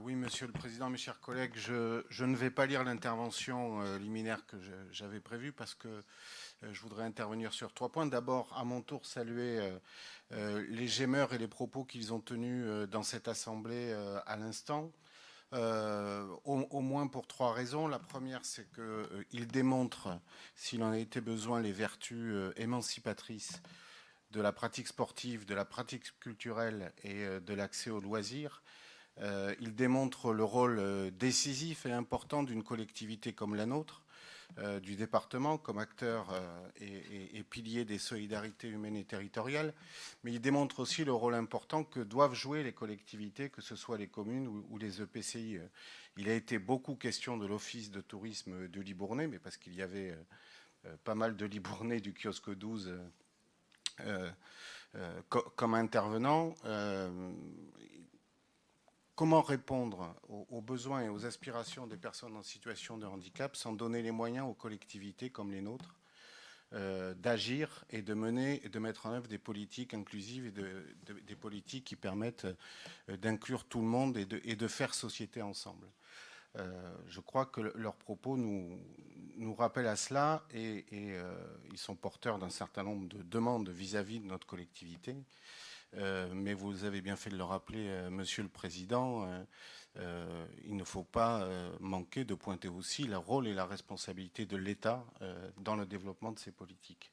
Oui, Monsieur le Président, mes chers collègues, je ne vais pas lire l'intervention liminaire que j'avais prévue parce que je voudrais intervenir sur 3 points. D'abord, à mon tour, saluer les gémeurs et les propos qu'ils ont tenus dans cette Assemblée à l'instant. Au moins pour 3 raisons. La première, c'est qu'il démontre, s'il en a été besoin, les vertus émancipatrices de la pratique sportive, de la pratique culturelle et de l'accès aux loisirs. Il démontre le rôle décisif et important d'une collectivité comme la nôtre, du département comme acteur et pilier des solidarités humaines et territoriales, mais il démontre aussi le rôle important que doivent jouer les collectivités, que ce soit les communes ou les EPCI. Il a été beaucoup question de l'Office de tourisme de Libournais, mais parce qu'il y avait pas mal de Libournais du kiosque 12 comme intervenant. Comment répondre aux besoins et aux aspirations des personnes en situation de handicap sans donner les moyens aux collectivités comme les nôtres d'agir et de mener et de mettre en œuvre des politiques inclusives et des politiques qui permettent d'inclure tout le monde et de faire société ensemble. Je crois que leurs propos nous rappellent à cela et ils sont porteurs d'un certain nombre de demandes vis-à-vis de notre collectivité. Mais vous avez bien fait de le rappeler, Monsieur le Président, il ne faut pas manquer de pointer aussi le rôle et la responsabilité de l'État dans le développement de ces politiques.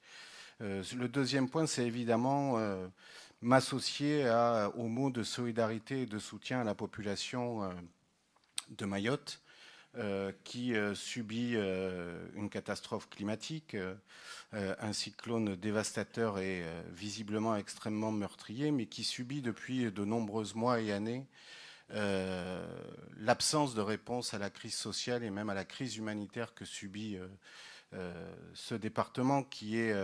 Le deuxième point, c'est évidemment m'associer aux mots de solidarité et de soutien à la population de Mayotte, qui subit une catastrophe climatique, un cyclone dévastateur et visiblement extrêmement meurtrier, mais qui subit depuis de nombreux mois et années l'absence de réponse à la crise sociale et même à la crise humanitaire que subit ce département qui est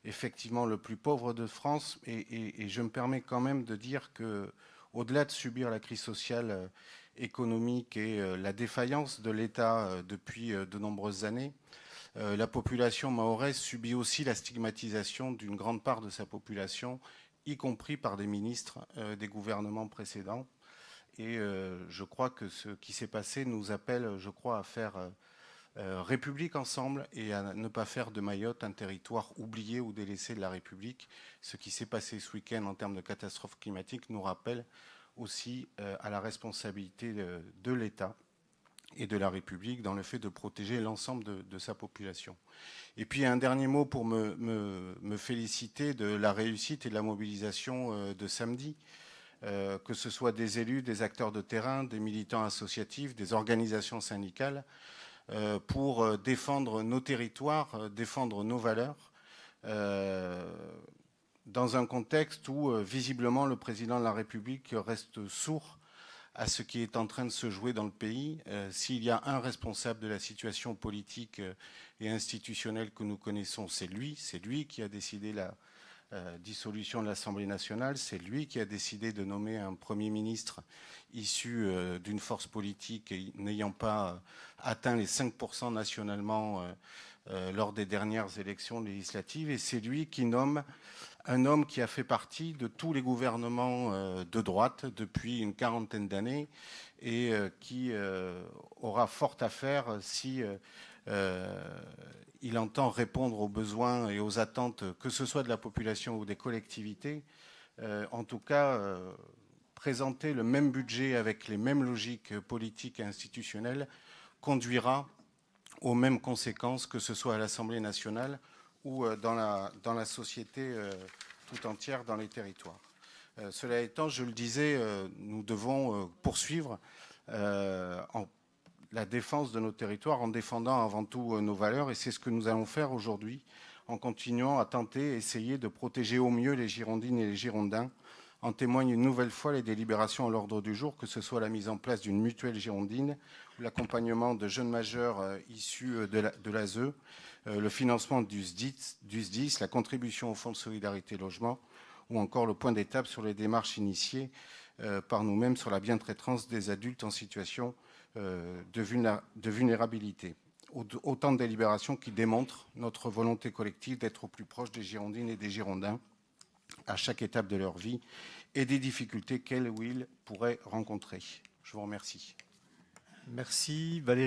effectivement le plus pauvre de France. Et je me permets quand même de dire que, au-delà de subir la crise sociale, économique et la défaillance de l'État depuis de nombreuses années, la population mahoraise subit aussi la stigmatisation d'une grande part de sa population, y compris par des ministres des gouvernements précédents. Et je crois que ce qui s'est passé nous appelle, je crois, à faire République ensemble et à ne pas faire de Mayotte un territoire oublié ou délaissé de la République. Ce qui s'est passé ce week-end en termes de catastrophe climatique nous rappelle aussi à la responsabilité de l'État et de la République dans le fait de protéger l'ensemble de sa population. Et puis un dernier mot pour me féliciter de la réussite et de la mobilisation de samedi, que ce soit des élus, des acteurs de terrain, des militants associatifs, des organisations syndicales, pour défendre nos territoires, défendre nos valeurs, dans un contexte où visiblement le président de la République reste sourd à ce qui est en train de se jouer dans le pays. S'il y a un responsable de la situation politique et institutionnelle que nous connaissons, c'est lui. C'est lui qui a décidé la dissolution de l'Assemblée nationale. C'est lui qui a décidé de nommer un Premier ministre issu d'une force politique n'ayant pas atteint les 5% nationalement lors des dernières élections législatives. Et c'est lui qui nomme un homme qui a fait partie de tous les gouvernements de droite depuis une quarantaine d'années et qui aura fort à faire si il entend répondre aux besoins et aux attentes, que ce soit de la population ou des collectivités. En tout cas, présenter le même budget avec les mêmes logiques politiques et institutionnelles conduira aux mêmes conséquences, que ce soit à l'Assemblée nationale ou dans la société tout entière, dans les territoires. Cela étant, je le disais, nous devons poursuivre la défense de nos territoires en défendant avant tout nos valeurs, et c'est ce que nous allons faire aujourd'hui en continuant à tenter, essayer de protéger au mieux les Girondines et les Girondins. En témoignent une nouvelle fois les délibérations à l'ordre du jour, que ce soit la mise en place d'une mutuelle girondine, l'accompagnement de jeunes majeurs issus de l'ASE, le financement du SDIS, la contribution au Fonds de solidarité logement, ou encore le point d'étape sur les démarches initiées par nous-mêmes sur la bientraitance des adultes en situation de vulnérabilité. Autant de délibérations qui démontrent notre volonté collective d'être au plus proche des Girondines et des Girondins à chaque étape de leur vie et des difficultés qu'elles ou ils pourraient rencontrer. Je vous remercie. Merci Valérie.